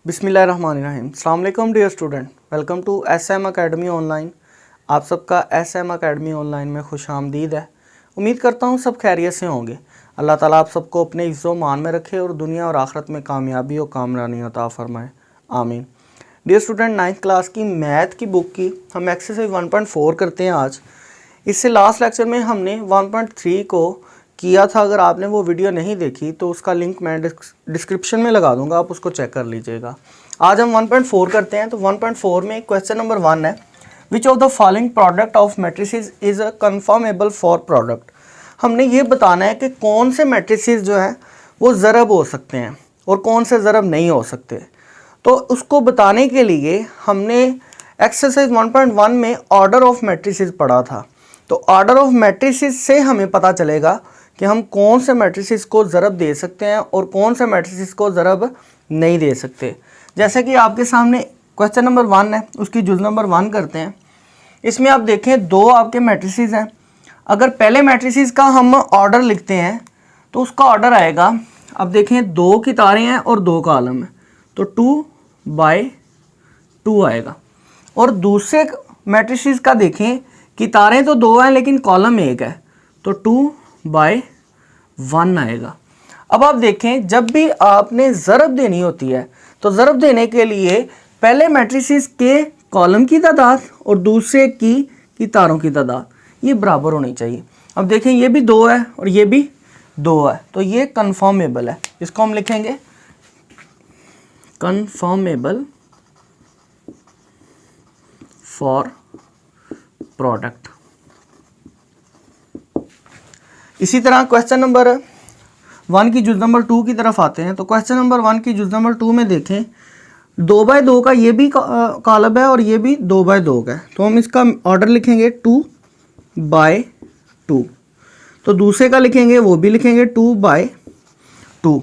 बिस्मिल्लाहिर्रहमानिर्रहीम। अस्सलाम वालेकुम dear student, welcome to SM academy online. आप सबका SM अकेडमी ऑनलाइन में खुश आमदीद है। उम्मीद करता हूँ सब खैरियत से होंगे। अल्लाह ताला आप सबको अपने इज़्ज़ो मान में रखे और दुनिया और आखिरत में कामयाबी और कामरानी अता फरमाए, आमीन। डियर स्टूडेंट, 9th क्लास की मैथ की बुक की हम एक्सरसाइज 1.4 करते हैं आज। इससे लास्ट लेक्चर में हमने 1.3 को किया था। अगर आपने वो वीडियो नहीं देखी तो उसका लिंक मैं डिस्क्रिप्शन में लगा दूंगा, आप उसको चेक कर लीजिएगा। आज हम 1.4 करते हैं। तो 1.4 में क्वेश्चन नंबर 1 है, which of the following product of matrices is a conformable for product. हमने ये बताना है कि कौन से मैट्रिसेस जो है वो ज़रब हो सकते हैं और कौन से ज़रब नहीं हो सकते। तो उसको बताने के लिए हमने एक्सरसाइज 1.1 में ऑर्डर ऑफ मैट्रिसेस पढ़ा था। तो ऑर्डर ऑफ मैट्रिसेस से हमें पता चलेगा कि हम कौन से मैट्रिसेस को ज़रब दे सकते हैं और कौन से मैट्रिसेस को ज़रब नहीं दे सकते। जैसे कि आपके सामने क्वेश्चन नंबर 1 है, उसकी जुज़ नंबर 1 करते हैं। इसमें आप देखें दो आपके मैट्रिसेस हैं। अगर पहले मैट्रिसेस का हम ऑर्डर लिखते हैं तो उसका ऑर्डर आएगा, अब देखें 2 कितारें हैं और 2 कॉलम हैं, तो 2/2 आएगा। और दूसरे मैट्रिसेस का देखें, कितारें तो 2 हैं लेकिन कॉलम 1 है, तो 2/1 आएगा। अब आप देखें, जब भी आपने ज़रब देनी होती है तो ज़रब देने के लिए पहले मैट्रिसेस के कॉलम की तादाद और दूसरे की कितारों की तादाद ये बराबर होनी चाहिए। अब देखें, ये भी 2 है और ये भी 2 है, तो ये कन्फर्मेबल है। इसको हम लिखेंगे कन्फर्मेबल फॉर प्रोडक्ट। इसी तरह क्वेश्चन नंबर 1 की जुज़ नंबर 2 की तरफ आते हैं। तो क्वेश्चन नंबर 1 की जुज़ नंबर 2 में देखें, 2/2 का ये भी कॉलम है और ये भी 2/2 का है, तो हम इसका ऑर्डर लिखेंगे 2/2। तो दूसरे का लिखेंगे, वो भी लिखेंगे 2/2।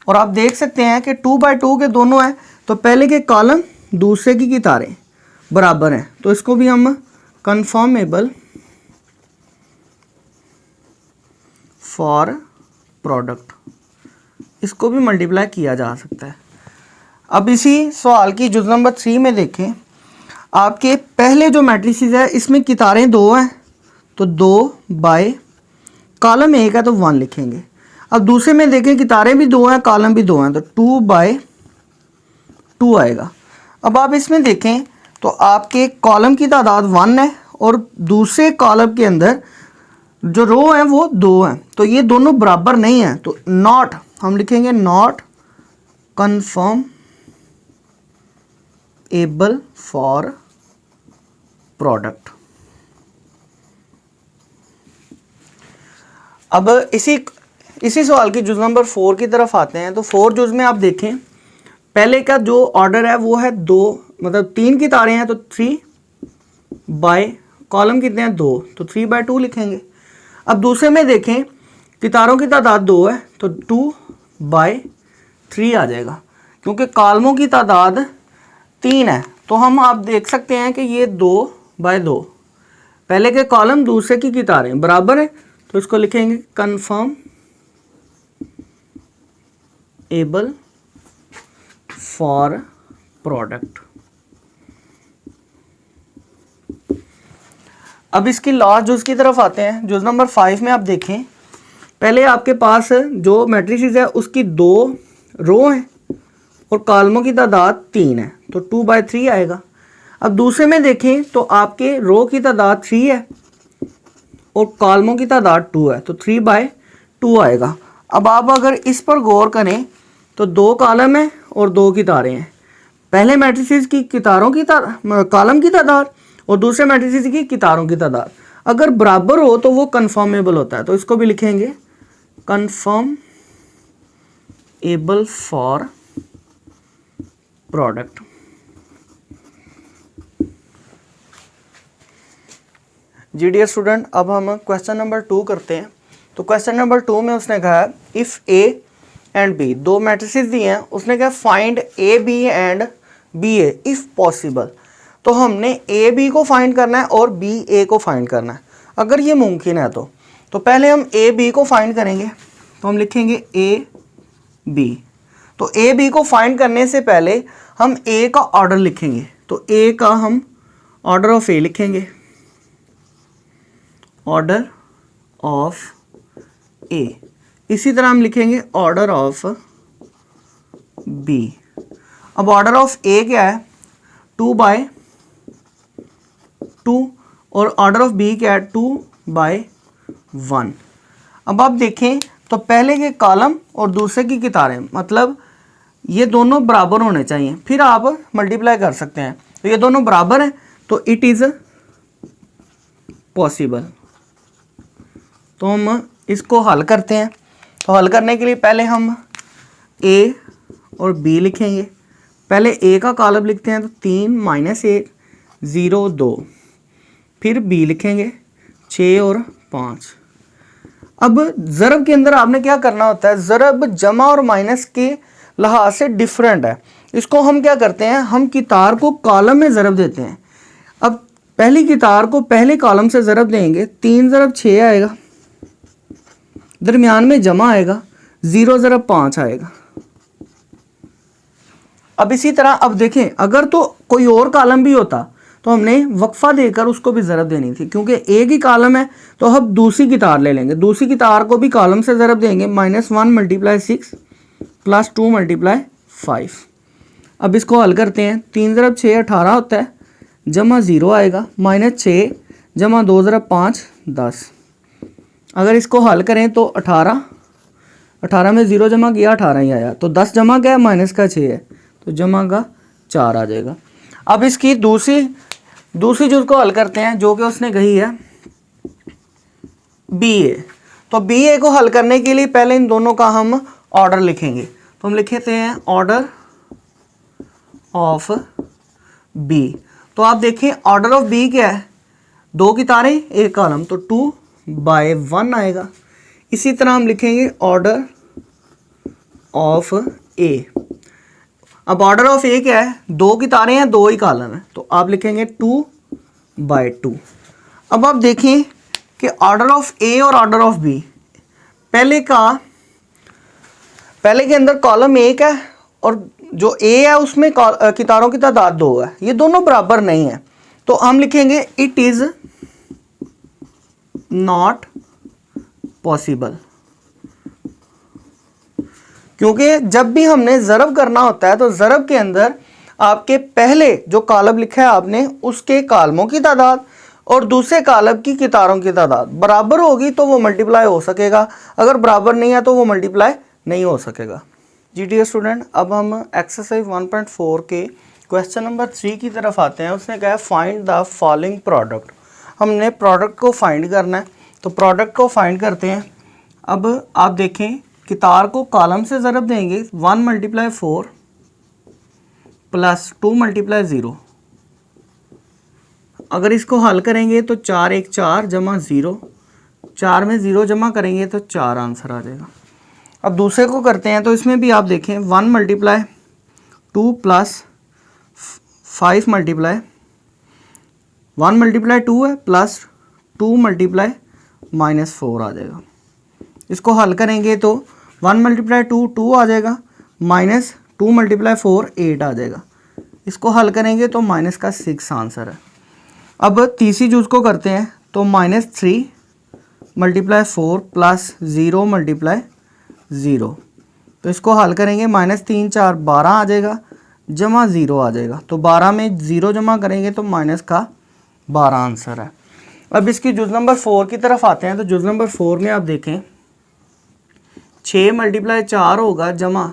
और आप देख सकते हैं कि 2/2 के दोनों हैं, तो पहले के कॉलम दूसरे की कितारें बराबर हैं, तो इसको भी हम कन्फर्मेबल फॉर प्रोडक्ट, इसको भी मल्टीप्लाई किया जा सकता है। अब इसी सवाल की जुज़ नंबर 3 में देखें, आपके पहले जो मैट्रिसेस है इसमें कितारें 2 हैं, तो 2/, कॉलम 1 है तो 1 लिखेंगे। अब दूसरे में देखें, कितारें भी 2 हैं, कॉलम भी 2 हैं, तो 2/2 आएगा। अब आप इसमें देखें तो आपके कॉलम की तादाद 1 है और दूसरे कॉलम के अंदर जो रो है वो 2 हैं, तो ये दोनों बराबर नहीं हैं, तो नॉट हम लिखेंगे नॉट कन्फर्मेबल फॉर प्रोडक्ट। अब इसी सवाल की जुज़ नंबर 4 की तरफ आते हैं। तो 4 जुज़ में आप देखें, पहले का जो ऑर्डर है वो है 2, मतलब 3 कितारें हैं तो 3/, कॉलम कितने हैं 2, तो 3/2 लिखेंगे। अब दूसरे में देखें, कितारों की तादाद 2 है तो 2/3 आ जाएगा, क्योंकि कॉलमों की तादाद 3 है, तो हम आप देख सकते हैं कि ये 2/2, पहले के कॉलम दूसरे की कितारें बराबर है, तो इसको लिखेंगे कन्फर्मेबल फॉर प्रोडक्ट। अब इसकी लास्ट जुज़ की तरफ आते हैं। जुज़ नंबर 5 में आप देखें, पहले आपके पास जो मैट्रिसेस है उसकी 2 रो हैं और कॉलमों की तादाद 3 है, तो 2/3 आएगा। अब दूसरे में देखें तो आपके रो की तादाद 3 है और कॉलमों की तादाद 2 है, तो 3/2 आएगा। अब आप अगर इस पर गौर करें तो 2 कॉलम है और 2 कितारें हैं। पहले मैट्रिसेस की कितारों की कॉलम की तादाद और दूसरे मैट्रिसेस की कितारों की तादाद अगर बराबर हो तो वो कन्फर्मेबल होता है, तो इसको भी लिखेंगे कन्फर्मेबल फॉर प्रोडक्ट। जी डियर स्टूडेंट, अब हम क्वेश्चन नंबर 2 करते हैं। तो क्वेश्चन नंबर 2 में उसने कहा है, इफ़ ए एंड बी, दो मैट्रिसेस दिए हैं, उसने कहा find A B and B A if possible. तो हमने ए बी को फाइंड करना है और बी ए को फाइंड करना है अगर ये मुमकिन है तो पहले हम ए बी को फाइंड करेंगे, तो हम लिखेंगे ए बी। तो ए बी को फाइंड करने से पहले हम ए का ऑर्डर लिखेंगे। तो ए का हम ऑर्डर ऑफ ए लिखेंगे, ऑर्डर ऑफ ए। इसी तरह हम लिखेंगे ऑर्डर ऑफ बी। अब ऑर्डर ऑफ ए क्या है, 2/2 और ऑर्डर ऑफ बी क्या है, 2/1। अब आप देखें तो पहले के कॉलम और दूसरे की कितारें, मतलब ये दोनों बराबर होने चाहिए, फिर आप मल्टीप्लाई कर सकते हैं। तो ये दोनों बराबर हैं तो इट इज़ पॉसिबल। तो हम इसको हल करते हैं। तो हल करने के लिए पहले हम ए और बी लिखेंगे। पहले ए का कॉलम लिखते हैं तो 3 - 1 0 2। फिर बी लिखेंगे 6 और 5। अब ज़रब के अंदर आपने क्या करना होता है, ज़रब जमा और माइनस के लिहाज से डिफरेंट है। इसको हम क्या करते हैं, हम कितार को कॉलम में ज़रब देते हैं। अब पहली कितार को पहले कॉलम से ज़रब देंगे, 3 × 6 आएगा, दरमियान में जमा आएगा, 0 × 5 आएगा। अब इसी तरह अब देखें, अगर तो कोई और कॉलम भी होता तो हमने वक्फा देकर उसको भी ज़रब देनी थी, क्योंकि एक ही कॉलम है तो हम दूसरी कितार ले लेंगे। दूसरी कितार को भी कॉलम से ज़रब देंगे, -1 × 6 + 2 × 5। अब इसको हल करते हैं। 3 × 6 18 होता है, जमा 0 आएगा, -6 जमा 2 × 5 10। अगर इसको हल करें तो 18 में 0 जमा किया 18 ही आया, तो 10 जमा क्या है, माइनस का 6 है, तो जमा का 4 आ जाएगा। अब इसकी दूसरी जुज़ को हल करते हैं, जो कि उसने कही है बी ए। तो बी ए को हल करने के लिए पहले इन दोनों का हम ऑर्डर लिखेंगे। तो हम लिखते हैं ऑर्डर ऑफ बी। तो आप देखें ऑर्डर ऑफ बी क्या है, 2 कितारें एक कॉलम, तो 2/1 आएगा। इसी तरह हम लिखेंगे ऑर्डर ऑफ ए। अब ऑर्डर ऑफ ए क्या है, 2 कितारें हैं 2 ही कॉलम है, तो आप लिखेंगे 2/2। अब आप देखें कि ऑर्डर ऑफ ए और ऑर्डर ऑफ बी, पहले के अंदर कॉलम 1 है और जो ए है उसमें कितारों की तादाद 2 है, ये दोनों बराबर नहीं है। तो हम लिखेंगे इट इज़ नॉट पॉसिबल, क्योंकि जब भी हमने ज़रब करना होता है तो ज़रब के अंदर आपके पहले जो कॉलम लिखा है आपने, उसके कॉलमों की तादाद और दूसरे कॉलम की कितारों की तादाद बराबर होगी तो वो मल्टीप्लाई हो सकेगा, अगर बराबर नहीं है तो वो मल्टीप्लाई नहीं हो सकेगा। जी डियर स्टूडेंट, अब हम एक्सरसाइज 1.4 के क्वेश्चन नंबर 3 की तरफ आते हैं। उसने कहा है फाइंड द फॉलोइंग प्रोडक्ट। हमने प्रोडक्ट को फाइंड करना है, तो प्रोडक्ट को फाइंड करते हैं। अब आप देखें, कितार को कॉलम से ज़रब देंगे, 1 × 4 + 2 × 0। अगर इसको हल करेंगे तो 4 × 1 = 4 जमा 0, 4 में 0 जमा करेंगे तो 4 आंसर आ जाएगा। अब दूसरे को करते हैं, तो इसमें भी आप देखें 1 × 2 + 5 × 1 × 2 है + 2 × -4 आ जाएगा। इसको हल करेंगे तो 1 × 2 2 आ जाएगा, -2 × 4 8 आ जाएगा। इसको हल करेंगे तो -6 आंसर है। अब तीसरी चीज़ को करते हैं, तो -3 × 4 + 0 × 0। तो इसको हल करेंगे, -3 4 12 आ जाएगा, जमा 0 आ जाएगा, तो 12 में 0 जमा करेंगे तो -12 आंसर है। अब इसकी जुज़ नंबर 4 की तरफ आते हैं। तो जुज़ नंबर 4 में आप देखें 6 × 4 होगा, जमा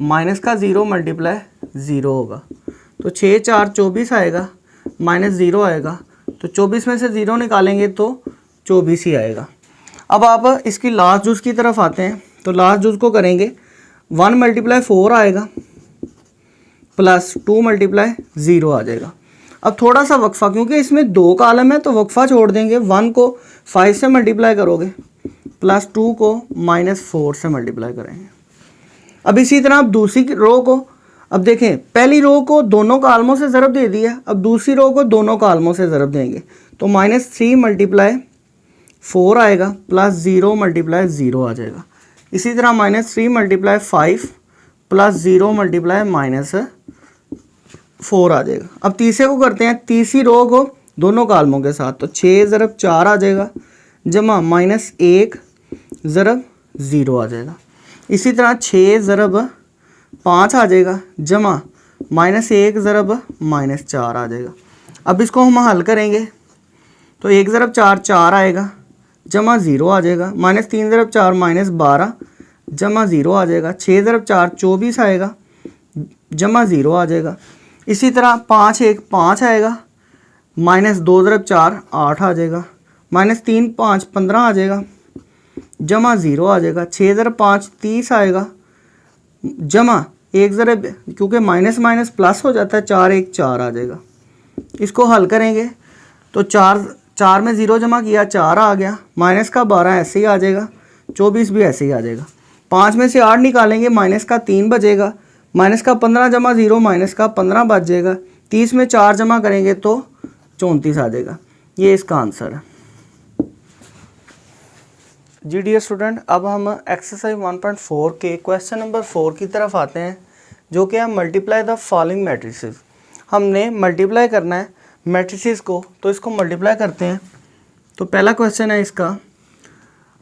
-0 × 0 होगा, तो 6 4 24 आएगा, -0 आएगा, तो 24 में से 0 निकालेंगे तो 24 ही आएगा। अब आप इसकी लास्ट जुज़ की तरफ आते हैं। तो लास्ट जुज़ को करेंगे, 1 × 4 आएगा + 2 × 0 आ जाएगा। अब थोड़ा सा वक्फा, क्योंकि इसमें 2 कॉलम है तो वक्फा छोड़ देंगे। 1 को 5 से मल्टीप्लाई करोगे, +2 को -4 से मल्टीप्लाई करेंगे। अब इसी तरह आप दूसरी रो को, अब देखें पहली रो को दोनों कॉलमों से ज़रब दे दिया, अब दूसरी रो को दोनों कॉलमों से ज़रब देंगे, तो -3 × 4 आएगा + 0 × 0 आ जाएगा। इसी तरह -3 × 5 प्लस 0 मल्टीप्लाई माइनस 4 आ जाएगा। अब तीसरे को करते हैं, तीसरी रो को दोनों कालमों के साथ, तो 6 ज़रब 4 आ जाएगा जमा माइनस 1 ज़रब 0 आ जाएगा। इसी तरह 6 ज़रब 5 आ जाएगा जमा माइनस 1 ज़रब माइनस 4 आ जाएगा। अब इसको हम हल करेंगे तो 1 ज़रब 4 4 आएगा जमा 0 आ जाएगा, माइनस 3 ज़रब 4 माइनस 12 जमा 0 आ जाएगा, 6 ज़रब 4 24 आएगा जमा 0 आ जाएगा। इसी तरह 5 1 5 आएगा, माइनस 2 ज़रब 4 8 आ जाएगा, माइनस 3 5 15 आ जाएगा जमा 0 आ जाएगा, 6 ज़रब 5 30 आएगा जमा 1 ज़रब, क्योंकि माइनस माइनस प्लस हो जाता है, 4 1 4 आ जाएगा। इसको हल करेंगे तो 4 में 0 जमा किया 4 आ गया, माइनस का 12 ऐसे ही आ जाएगा, 24 भी ऐसे ही आ जाएगा। 5 में से 8 निकालेंगे, माइनस का 3 बचेगा, माइनस का 15 जमा 0 माइनस का 15 बच जाएगा। 30 में 4 जमा करेंगे तो 34 आ जाएगा। ये इसका आंसर है जी। डियर स्टूडेंट, अब हम एक्सरसाइज 1.4 के क्वेश्चन नंबर 4 की तरफ आते हैं, जो कि है मल्टीप्लाई द फॉलोइंग मैट्रिसेस। हमने मल्टीप्लाई करना है मैट्रिसेस को, तो इसको मल्टीप्लाई करते हैं। तो पहला क्वेश्चन है इसका,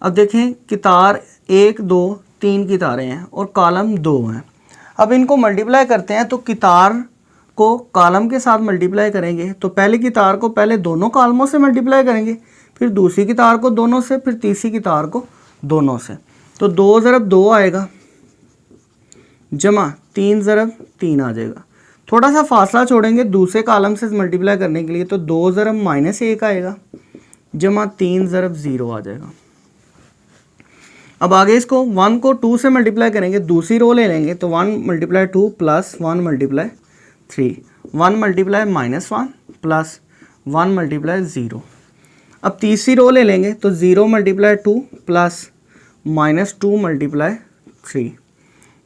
अब देखें कितार 1 2 3 कितारें हैं और कॉलम 2 हैं। अब इनको मल्टीप्लाई करते हैं, तो कितार को कॉलम के साथ मल्टीप्लाई करेंगे, तो पहली कितार को पहले दोनों कॉलमों से मल्टीप्लाई करेंगे, फिर दूसरी कितार को दोनों से, फिर तीसरी कितार को दोनों से। तो 2 ज़रब 2 आएगा जमा 3 ज़रब 3 आ जाएगा। थोड़ा सा फासला छोड़ेंगे दूसरे कॉलम से मल्टीप्लाई करने के लिए, तो 2 ज़रब माइनस 1 आएगा जमा 3 ज़रब 0 आ जाएगा। अब आगे इसको 1 को 2 से मल्टीप्लाई करेंगे, दूसरी रो ले लेंगे, तो 1 multiply 2 plus 1 multiply 3, 1 multiply minus 1 plus 1 multiply 0। अब तीसरी रो ले लेंगे, तो 0 मल्टीप्लाई 2 प्लस माइनस 2 मल्टीप्लाई 3,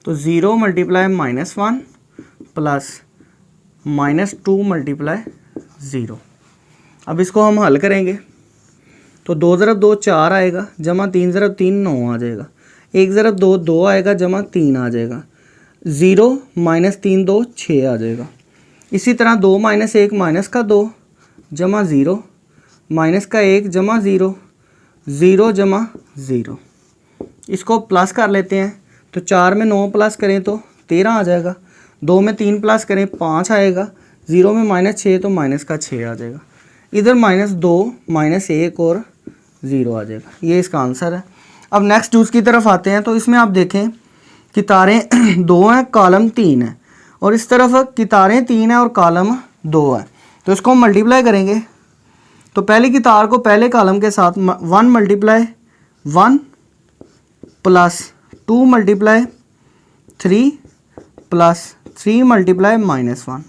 तो 0 multiply minus 1 plus minus 2 multiply 0। अब इसको हम हल करेंगे, तो 2 ज़रब 2 4 आएगा जमा 3 ज़रब 3 9 आ जाएगा, 1 ज़रब 2 2 आएगा जमा 3 आ जाएगा, 0 माइनस 3 2 6 आ जाएगा। इसी तरह 2 माइनस 1 माइनस का 2 जमा 0 माइनस का 1 जमा 0 0 जमा 0। इसको प्लस कर लेते हैं, तो 4 में 9 प्लस करें तो 13 आ जाएगा, 2 में 3 प्लस करें 5 आएगा, 0 में माइनस 6 तो माइनस का 6 आ जाएगा। इधर माइनस 2 माइनस 1 और 0 आ जाएगा। ये इसका आंसर है। अब नेक्स्ट चूज़ की तरफ आते हैं, तो इसमें आप देखें कितारें 2 हैं कॉलम 3 है, और इस तरफ कितारें 3 हैं और कॉलम 2 है। तो इसको हम मल्टीप्लाई करेंगे, तो पहली कितार को पहले कॉलम के साथ 1 multiply 1 plus 2 multiply 3 plus 3 multiply minus 1।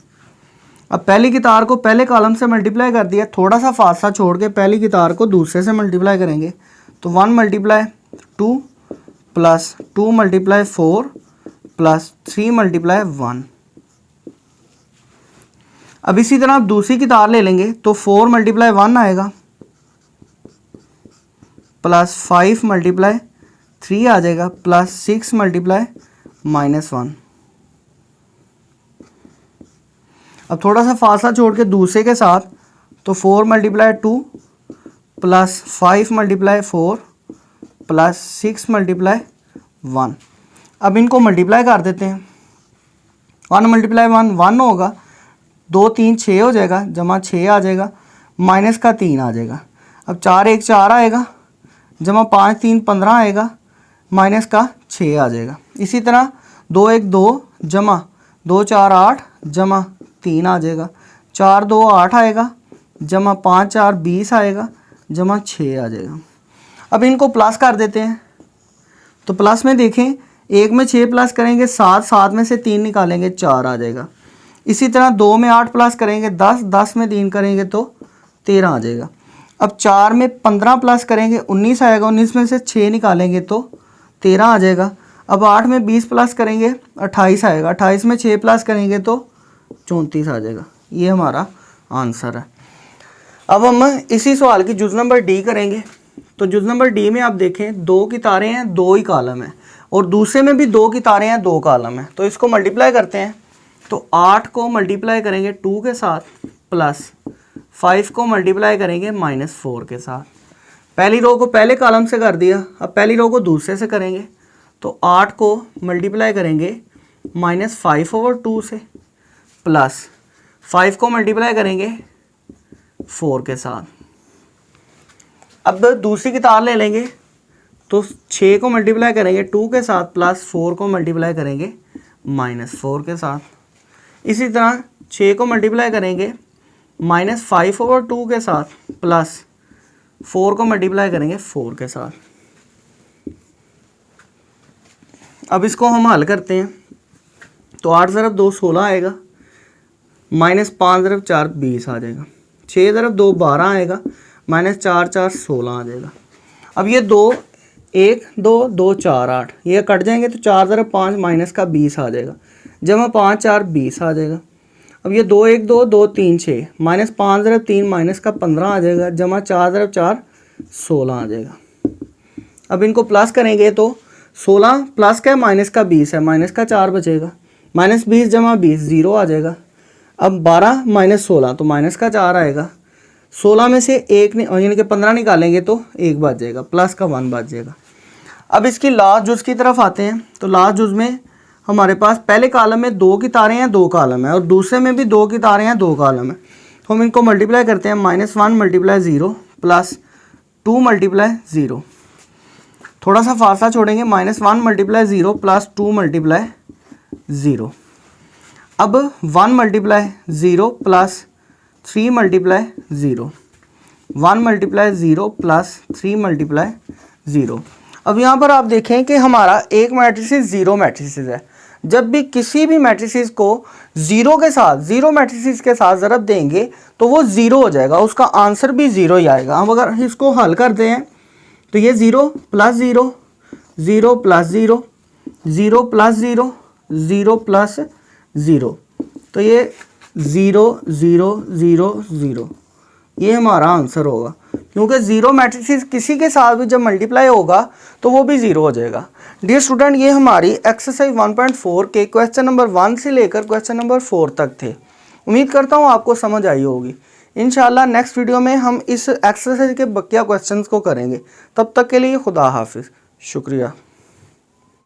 अब पहली कितार को पहले कॉलम से मल्टीप्लाई कर दिया, थोड़ा सा फासला छोड़ के पहली कितार को दूसरे से मल्टीप्लाई करेंगे, तो 1 multiply 2 plus 2 multiply 4 plus 3 multiply 1। अब इसी तरह आप दूसरी कितार ले लेंगे, तो 4 मल्टीप्लाई 1 आएगा प्लस 5 मल्टीप्लाई 3 आ जाएगा प्लस 6 मल्टीप्लाई माइनस 1। अब थोड़ा सा फासला छोड़ के दूसरे के साथ, तो 4 multiply 2 plus 5 multiply 4 plus 6 multiply 1। अब इनको मल्टीप्लाई कर देते हैं, 1 मल्टीप्लाई 1 1 होगा, 2 3 6 हो जाएगा जमा 6 आ जाएगा, माइनस का 3 आ जाएगा। अब 4 1 4 आएगा जमा 5 3 15 आएगा, माइनस का 6 आ जाएगा। इसी तरह 2 1 2 जमा 2 4 8 जमा 3 आ जाएगा, 4 2 8 आएगा जमा 5 4 20 आएगा जमा 6 आ जाएगा। अब इनको प्लस कर देते हैं, तो प्लस में देखें 1 में 6 प्लस करेंगे 7, 7 में से 3 निकालेंगे 4 आ जाएगा। इसी तरह 2 में 8 प्लस करेंगे 10, 10 में 3 करेंगे तो 13 आ जाएगा। अब 4 में 15 प्लस करेंगे 19 आएगा, 19 में से 6 निकालेंगे तो 13 आ जाएगा। अब 8 में 20 प्लस करेंगे 28 आएगा, 28 में 6 प्लस करेंगे तो 34 आ जाएगा। ये हमारा आंसर है। अब हम इसी सवाल की जुज़ नंबर डी करेंगे। तो जुज़ नंबर डी में आप देखें 2 कितारें हैं, 2 ही कॉलम है, और दूसरे में भी 2 की तारें हैं, 2 कॉलम है, तो इसको मल्टीप्लाई करते हैं। तो 8 को मल्टीप्लाई करेंगे 2 के साथ प्लस 5 को मल्टीप्लाई करेंगे -4 के साथ। पहली रो को पहले कॉलम से कर दिया, अब पहली रो को दूसरे से करेंगे। तो 8 को मल्टीप्लाई करेंगे -5/2 से प्लस 5 को मल्टीप्लाई करेंगे 4 के साथ। अब दूसरी की तार ले लेंगे, तो 6 को मल्टीप्लाई करेंगे 2 के साथ प्लस 4 को मल्टीप्लाई करेंगे -4 के साथ। इसी तरह 6 को मल्टीप्लाई करेंगे -5/2 के साथ प्लस 4 को मल्टीप्लाई करेंगे 4 के साथ। अब इसको हम हल करते हैं। तो 8 × 2 16 आएगा, -5 × 4 20 आ जाएगा, 6 × 2 12 आएगा, -4 4 16 आ जाएगा। अब ये 2 1 2 2 4 8 ये कट जाएंगे, तो 4 × 5 माइनस का 20 आ जाएगा, जमा 5 4 20 आ जाएगा। अब ये 2 1 2 2 3 6 -5 × 3 माइनस का 15 आ जाएगा, जमा 4 × 4 16 आ जाएगा। अब इनको प्लस करेंगे तो 16 प्लस का माइनस का 20 है, माइनस का 4 बचेगा, -20 जमा 20 0 आ जाएगा। अब 12 -16 तो माइनस का 4 आएगा, 16 में से 1 यानी कि 15 निकालेंगे तो 1 बच जाएगा, प्लस का 1 बच जाएगा। अब इसकी लास्ट जुज की तरफ आते हैं। तो लास्ट जुज में हमारे पास पहले कॉलम में 2 की तारें हैं, 2 कॉलम है, और दूसरे में भी 2 की तारें हैं, 2 कॉलम है। तो हम इनको मल्टीप्लाई करते हैं, -1 × 0 प्लस 2 × 0। थोड़ा सा फासला छोड़ेंगे, -1 × 0 प्लस 2 × 0। अब 1 × 0 प्लस 3 × 0, 1 × 0 प्लस 3 × 0। अब यहाँ पर आप देखें कि हमारा एक मैट्रिसेस 0 मैट्रिसेस है। जब भी किसी भी मैट्रिसेस को 0 के साथ, 0 मैट्रिसेस के साथ ज़रब देंगे तो वो 0 हो जाएगा, उसका आंसर भी 0 ही आएगा। अब अगर इसको हल करते हैं तो ये 0 + 0 0 + 0 0 + 0 0 + 0, तो ये 0 0 0 0 ये हमारा आंसर होगा, क्योंकि 0 मैट्रिसेस किसी के साथ भी जब मल्टीप्लाई होगा तो वो भी 0 हो जाएगा। डियर स्टूडेंट, ये हमारी एक्सरसाइज 1.4 के क्वेश्चन नंबर 1 से लेकर क्वेश्चन नंबर 4 तक थे। उम्मीद करता हूँ आपको समझ आई होगी। इंशाल्लाह नेक्स्ट वीडियो में हम इस एक्सरसाइज के बकिया क्वेश्चंस को करेंगे। तब तक के लिए खुदा हाफिज़, शुक्रिया।